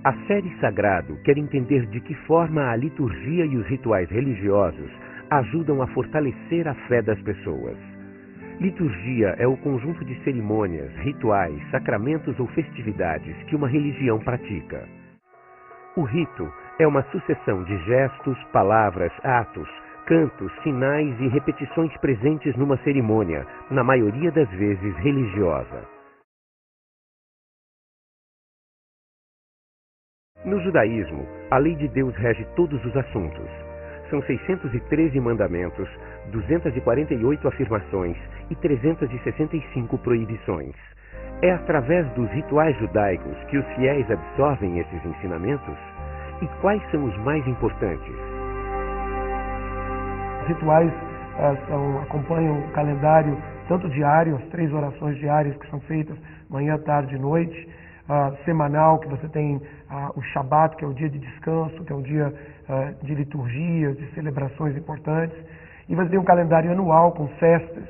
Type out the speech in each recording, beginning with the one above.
A série Sagrado quer entender de que forma a liturgia e os rituais religiosos ajudam a fortalecer a fé das pessoas. Liturgia é o conjunto de cerimônias, rituais, sacramentos ou festividades que uma religião pratica. O rito é uma sucessão de gestos, palavras, atos, cantos, sinais e repetições presentes numa cerimônia, na maioria das vezes religiosa. No judaísmo, a lei de Deus rege todos os assuntos. São 613 mandamentos, 248 afirmações e 365 proibições. É através dos rituais judaicos que os fiéis absorvem esses ensinamentos? E quais são os mais importantes? Os rituais acompanham o calendário tanto diário, as 3 orações diárias que são feitas manhã, tarde e noite, semanal, que você tem o Shabat, que é o dia de descanso, que é um dia de liturgias, de celebrações importantes, e você tem um calendário anual com festas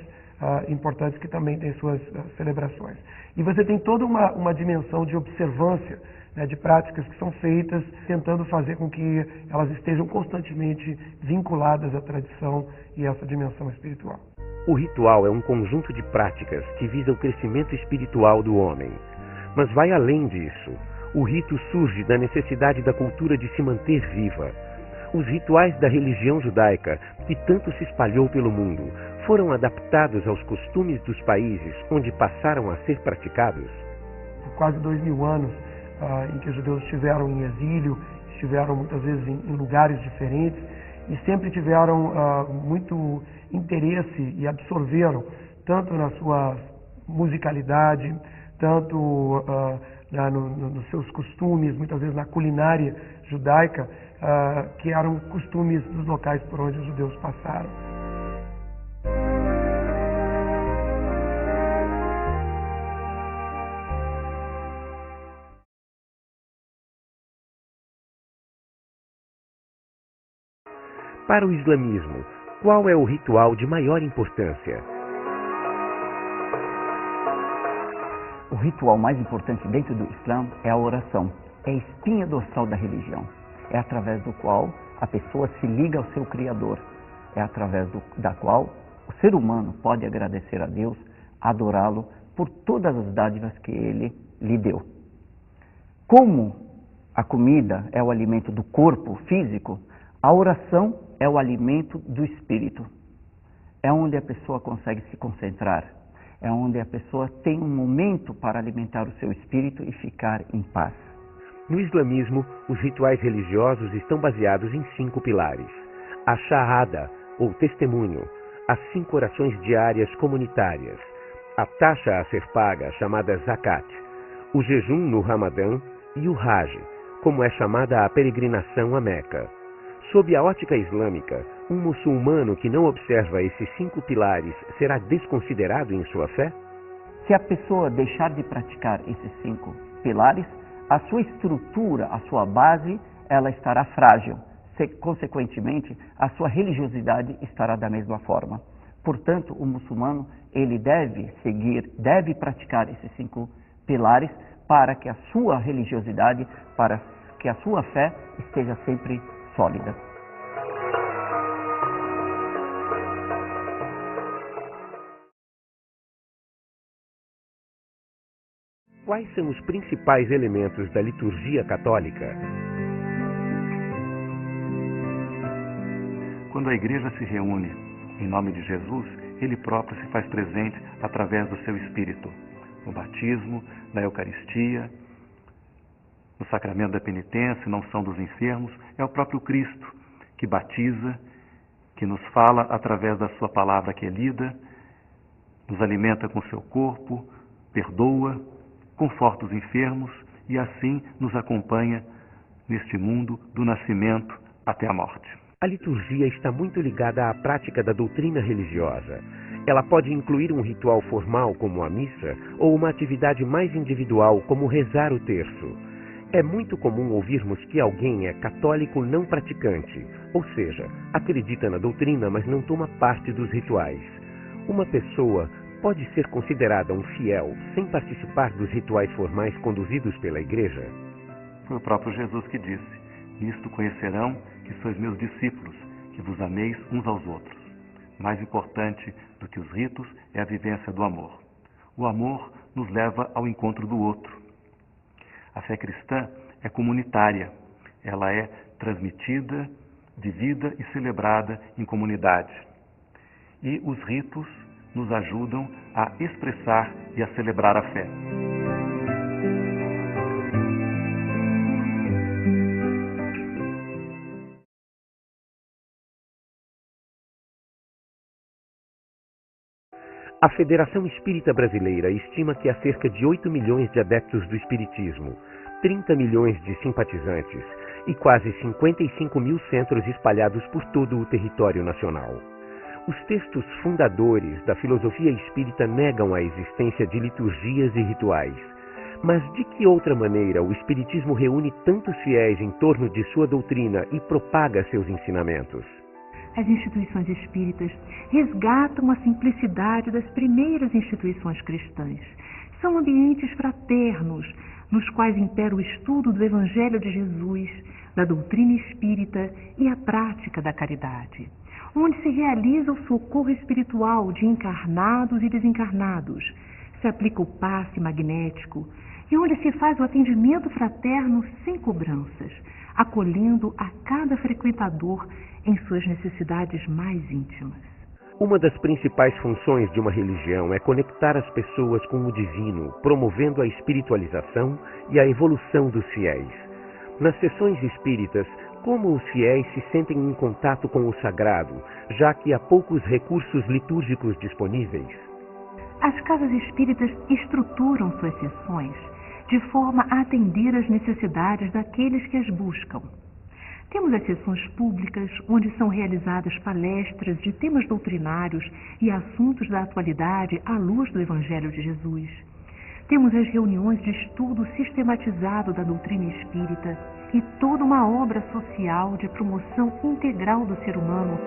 importantes que também tem suas celebrações. E você tem toda uma dimensão de observância, né, de práticas que são feitas, tentando fazer com que elas estejam constantemente vinculadas à tradição e a essa dimensão espiritual. O ritual é um conjunto de práticas que visa o crescimento espiritual do homem. Mas vai além disso. O rito surge da necessidade da cultura de se manter viva. Os rituais da religião judaica, que tanto se espalhou pelo mundo, foram adaptados aos costumes dos países onde passaram a ser praticados? Por quase 2000 anos em que os judeus estiveram em exílio, estiveram muitas vezes em lugares diferentes e sempre tiveram muito interesse e absorveram, tanto na sua musicalidade, tanto nos seus costumes, muitas vezes na culinária judaica, que eram costumes dos locais por onde os judeus passaram. Para o islamismo, qual é o ritual de maior importância? O ritual mais importante dentro do Islã é a oração. É a espinha dorsal da religião. É através do qual a pessoa se liga ao seu Criador. É através da qual o ser humano pode agradecer a Deus, adorá-lo por todas as dádivas que Ele lhe deu. Como a comida é o alimento do corpo físico, a oração é o alimento do espírito. É onde a pessoa consegue se concentrar. É onde a pessoa tem um momento para alimentar o seu espírito e ficar em paz. No islamismo, os rituais religiosos estão baseados em 5 pilares. A Shahada, ou testemunho, as 5 orações diárias comunitárias, a taxa a ser paga, chamada Zakat, o jejum no Ramadã e o Hajj, como é chamada a peregrinação a Meca. Sob a ótica islâmica, um muçulmano que não observa esses 5 pilares será desconsiderado em sua fé? Se a pessoa deixar de praticar esses 5 pilares, a sua estrutura, a sua base, ela estará frágil. Consequentemente, a sua religiosidade estará da mesma forma. Portanto, o muçulmano, ele deve praticar esses 5 pilares para que a sua religiosidade, para que a sua fé esteja sempre sólida. Quais são os principais elementos da liturgia católica? Quando a igreja se reúne em nome de Jesus, Ele próprio se faz presente através do seu Espírito, no batismo, na Eucaristia, no sacramento da penitência, na unção dos enfermos. É o próprio Cristo que batiza, que nos fala através da sua palavra que é lida, nos alimenta com seu corpo, perdoa, conforta os enfermos e assim nos acompanha neste mundo do nascimento até a morte. A liturgia está muito ligada à prática da doutrina religiosa. Ela pode incluir um ritual formal como a missa ou uma atividade mais individual como rezar o terço. É muito comum ouvirmos que alguém é católico não praticante, ou seja, acredita na doutrina, mas não toma parte dos rituais. Uma pessoa pode ser considerada um fiel sem participar dos rituais formais conduzidos pela igreja? Foi o próprio Jesus que disse: nisto conhecerão que sois meus discípulos, que vos ameis uns aos outros. Mais importante do que os ritos é a vivência do amor. O amor nos leva ao encontro do outro. A fé cristã é comunitária. Ela é transmitida, vivida e celebrada em comunidade. E os ritos nos ajudam a expressar e a celebrar a fé. A Federação Espírita Brasileira estima que há cerca de 8 milhões de adeptos do Espiritismo, 30 milhões de simpatizantes e quase 55 mil centros espalhados por todo o território nacional. Os textos fundadores da filosofia espírita negam a existência de liturgias e rituais. Mas de que outra maneira o Espiritismo reúne tantos fiéis em torno de sua doutrina e propaga seus ensinamentos? As instituições espíritas resgatam a simplicidade das primeiras instituições cristãs. São ambientes fraternos, nos quais impera o estudo do Evangelho de Jesus, da doutrina espírita e a prática da caridade, onde se realiza o socorro espiritual de encarnados e desencarnados, se aplica o passe magnético e onde se faz o atendimento fraterno sem cobranças, acolhendo a cada frequentador em suas necessidades mais íntimas. Uma das principais funções de uma religião é conectar as pessoas com o divino, promovendo a espiritualização e a evolução dos fiéis. Nas sessões espíritas, como os fiéis se sentem em contato com o sagrado, já que há poucos recursos litúrgicos disponíveis? As casas espíritas estruturam suas sessões de forma a atender às necessidades daqueles que as buscam. Temos as sessões públicas, onde são realizadas palestras de temas doutrinários e assuntos da atualidade à luz do Evangelho de Jesus. Temos as reuniões de estudo sistematizado da doutrina espírita e toda uma obra social de promoção integral do ser humano.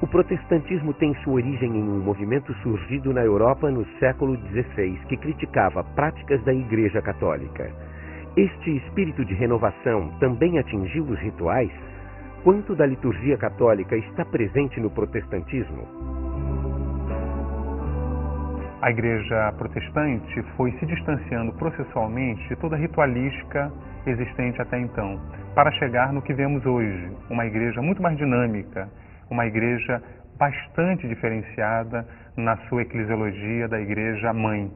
O protestantismo tem sua origem em um movimento surgido na Europa no século XVI que criticava práticas da Igreja Católica. Este espírito de renovação também atingiu os rituais? Quanto da liturgia católica está presente no protestantismo? A Igreja protestante foi se distanciando processualmente de toda a ritualística existente até então, para chegar no que vemos hoje, uma igreja muito mais dinâmica, uma igreja bastante diferenciada na sua eclesiologia da igreja mãe.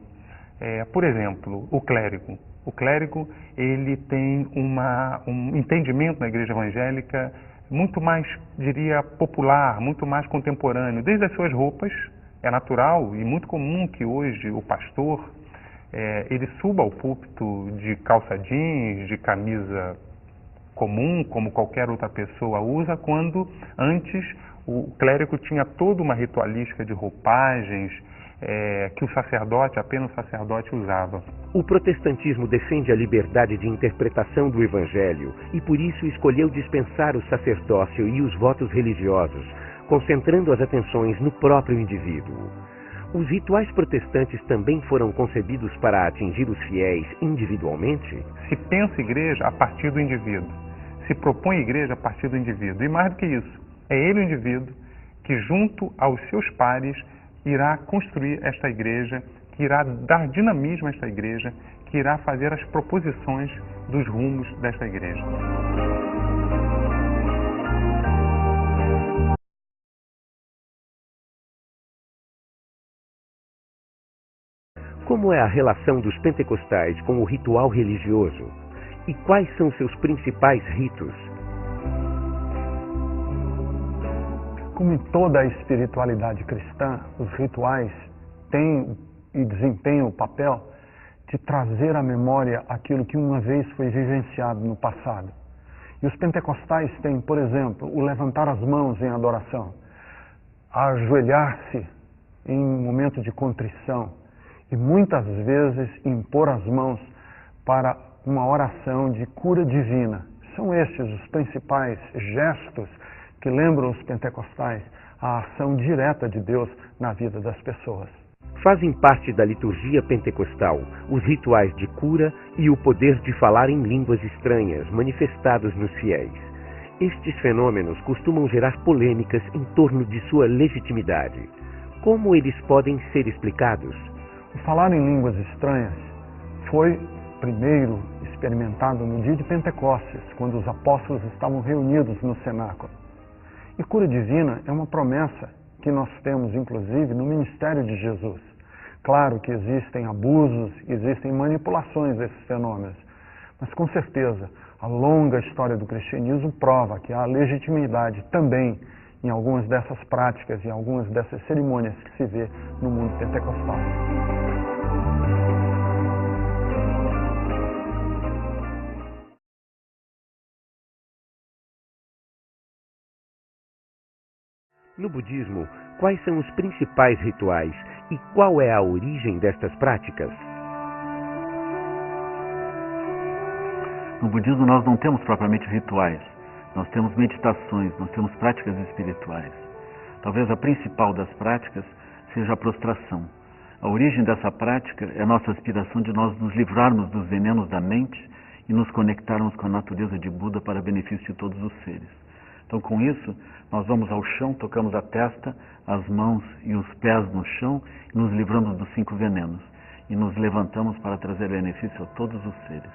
Por exemplo, o clérigo. O clérigo ele tem um entendimento na igreja evangélica muito mais, diria, popular, muito mais contemporâneo. Desde as suas roupas, é natural e muito comum que hoje o pastor ele suba ao púlpito de calça jeans, de camisa comum, como qualquer outra pessoa usa, quando antes o clérigo tinha toda uma ritualística de roupagens que apenas o sacerdote usava. O protestantismo defende a liberdade de interpretação do Evangelho e por isso escolheu dispensar o sacerdócio e os votos religiosos, concentrando as atenções no próprio indivíduo. Os rituais protestantes também foram concebidos para atingir os fiéis individualmente? Se pensa igreja a partir do indivíduo, se propõe igreja a partir do indivíduo. E mais do que isso, é ele o indivíduo que junto aos seus pares irá construir esta igreja, que irá dar dinamismo a esta igreja, que irá fazer as proposições dos rumos desta igreja. Como é a relação dos pentecostais com o ritual religioso? E quais são seus principais ritos? Como em toda a espiritualidade cristã, os rituais têm e desempenham o papel de trazer à memória aquilo que uma vez foi vivenciado no passado. E os pentecostais têm, por exemplo, o levantar as mãos em adoração, ajoelhar-se em um momento de contrição e muitas vezes impor as mãos para uma oração de cura divina. São estes os principais gestos que lembram os pentecostais a ação direta de Deus na vida das pessoas. Fazem parte da liturgia pentecostal os rituais de cura e o poder de falar em línguas estranhas manifestados nos fiéis. Estes fenômenos costumam gerar polêmicas em torno de sua legitimidade. Como eles podem ser explicados? O falar em línguas estranhas foi primeiro experimentado no dia de Pentecostes, quando os apóstolos estavam reunidos no cenáculo. E cura divina é uma promessa que nós temos, inclusive, no ministério de Jesus. Claro que existem abusos, existem manipulações desses fenômenos, mas com certeza a longa história do cristianismo prova que há legitimidade também em algumas dessas práticas, em algumas dessas cerimônias que se vê no mundo pentecostal. No budismo, quais são os principais rituais e qual é a origem destas práticas? No budismo nós não temos propriamente rituais, nós temos meditações, nós temos práticas espirituais. Talvez a principal das práticas seja a prostração. A origem dessa prática é a nossa aspiração de nós nos livrarmos dos venenos da mente e nos conectarmos com a natureza de Buda para benefício de todos os seres. Então, com isso, nós vamos ao chão, tocamos a testa, as mãos e os pés no chão e nos livramos dos 5 venenos. E nos levantamos para trazer benefício a todos os seres.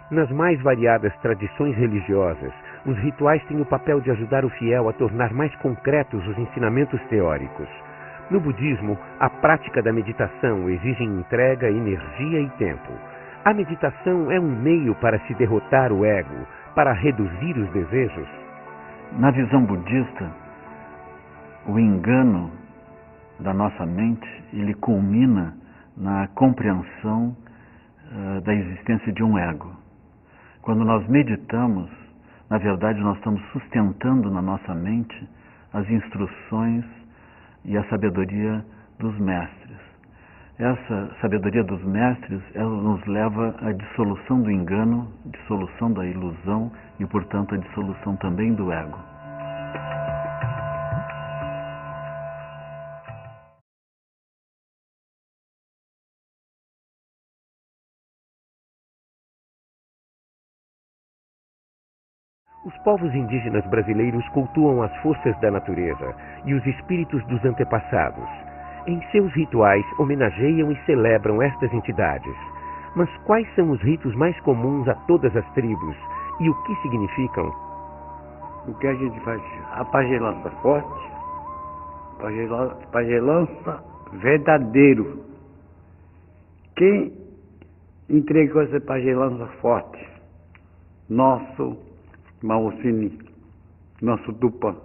Nas mais variadas tradições religiosas, os rituais têm o papel de ajudar o fiel a tornar mais concretos os ensinamentos teóricos. No budismo, a prática da meditação exige entrega, energia e tempo. A meditação é um meio para se derrotar o ego, para reduzir os desejos. Na visão budista, o engano da nossa mente, ele culmina na compreensão da existência de um ego. Quando nós meditamos, na verdade nós estamos sustentando na nossa mente as instruções e a sabedoria dos mestres. Essa sabedoria dos mestres, ela nos leva à dissolução do engano, dissolução da ilusão e, portanto, à dissolução também do ego. Os povos indígenas brasileiros cultuam as forças da natureza e os espíritos dos antepassados. Em seus rituais, homenageiam e celebram estas entidades. Mas quais são os ritos mais comuns a todas as tribos e o que significam? O que a gente faz? A pagelança forte, pagelança verdadeiro. Quem entregou essa pagelança forte? Nosso Maocini, nosso Tupã.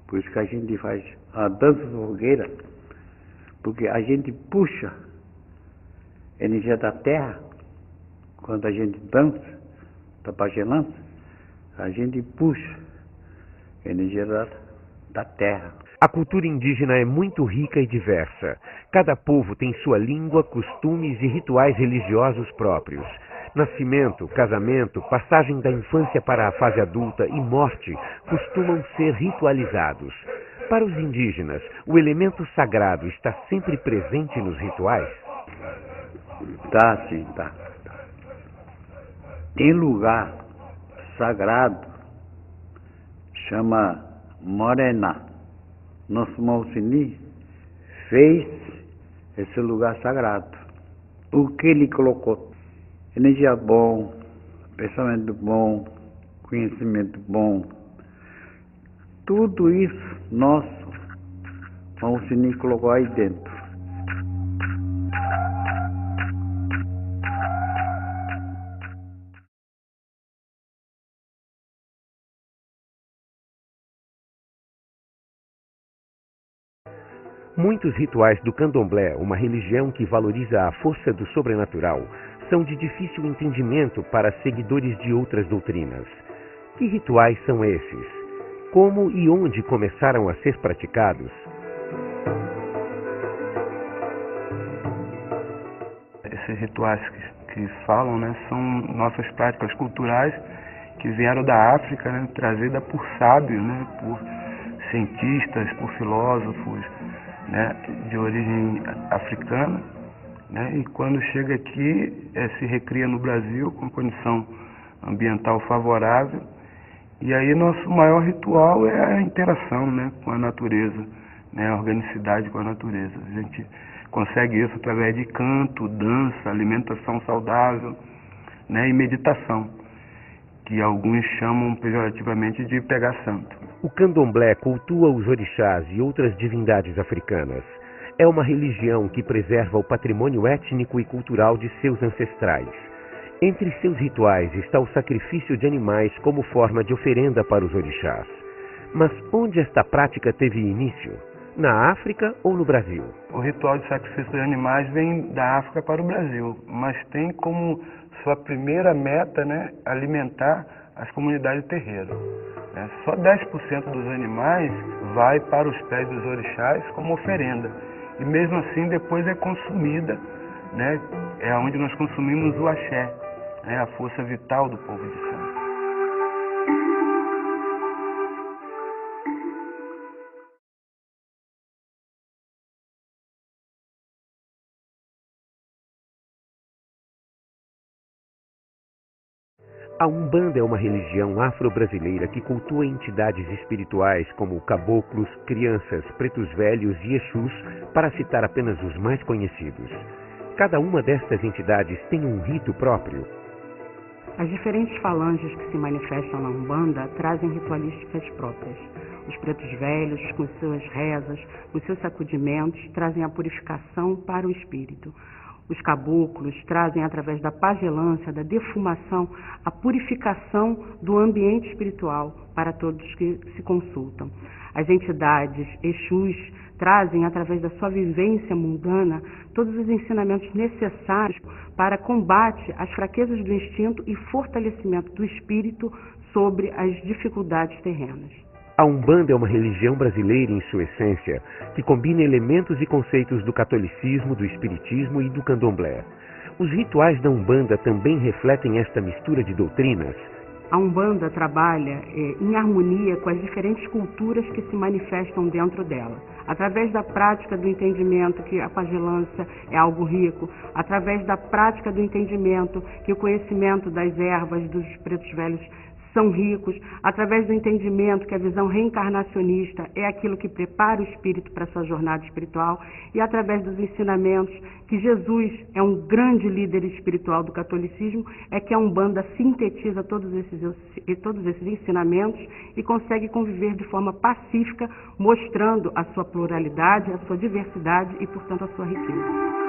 Por isso que a gente faz a dança da fogueira, porque a gente puxa a energia da terra. Quando a gente dança da pagelança, a gente puxa a energia da terra. A cultura indígena é muito rica e diversa. Cada povo tem sua língua, costumes e rituais religiosos próprios. Nascimento, casamento, passagem da infância para a fase adulta e morte costumam ser ritualizados. Para os indígenas, o elemento sagrado está sempre presente nos rituais? Tá, sim, tá. Tem lugar sagrado, chama Morená. Nosso Maocini fez esse lugar sagrado. O que ele colocou? Energia bom, pensamento bom, conhecimento bom. Tudo isso nosso Maocini colocou aí dentro. Muitos rituais do candomblé, uma religião que valoriza a força do sobrenatural, são de difícil entendimento para seguidores de outras doutrinas. Que rituais são esses? Como e onde começaram a ser praticados? Esses rituais que falam, são nossas práticas culturais que vieram da África, trazida por sábios, por cientistas, por filósofos, né, de origem africana, né, e quando chega aqui se recria no Brasil com condição ambiental favorável. E aí nosso maior ritual é a interação, né, com a natureza, né, a organicidade com a natureza. A gente consegue isso através de canto, dança, alimentação saudável, né, e meditação, que alguns chamam pejorativamente de pegar santo. O candomblé cultua os orixás e outras divindades africanas. É uma religião que preserva o patrimônio étnico e cultural de seus ancestrais. Entre seus rituais está o sacrifício de animais como forma de oferenda para os orixás. Mas onde esta prática teve início? Na África ou no Brasil? O ritual de sacrifício de animais vem da África para o Brasil, mas tem como sua primeira meta, né, alimentar as comunidades terreiras. Só 10% dos animais vai para os pés dos orixás como oferenda. E mesmo assim depois é consumida, né, é onde nós consumimos o axé, né, a força vital do povo de Santo. A Umbanda é uma religião afro-brasileira que cultua entidades espirituais como caboclos, crianças, pretos velhos e exus, para citar apenas os mais conhecidos. Cada uma destas entidades tem um rito próprio. As diferentes falanges que se manifestam na Umbanda trazem ritualísticas próprias. Os pretos velhos, com suas rezas, com seus sacudimentos, trazem a purificação para o espírito. Os caboclos trazem, através da pagelância, da defumação, a purificação do ambiente espiritual para todos que se consultam. As entidades Exus trazem, através da sua vivência mundana, todos os ensinamentos necessários para combate às fraquezas do instinto e fortalecimento do espírito sobre as dificuldades terrenas. A Umbanda é uma religião brasileira em sua essência, que combina elementos e conceitos do catolicismo, do espiritismo e do candomblé. Os rituais da Umbanda também refletem esta mistura de doutrinas. A Umbanda trabalha em harmonia com as diferentes culturas que se manifestam dentro dela. Através da prática do entendimento que a pagelância é algo rico, através da prática do entendimento que o conhecimento das ervas dos pretos velhos são ricos, através do entendimento que a visão reencarnacionista é aquilo que prepara o espírito para a sua jornada espiritual, e através dos ensinamentos que Jesus é um grande líder espiritual do catolicismo, é que a Umbanda sintetiza todos esses ensinamentos e consegue conviver de forma pacífica, mostrando a sua pluralidade, a sua diversidade e, portanto, a sua riqueza.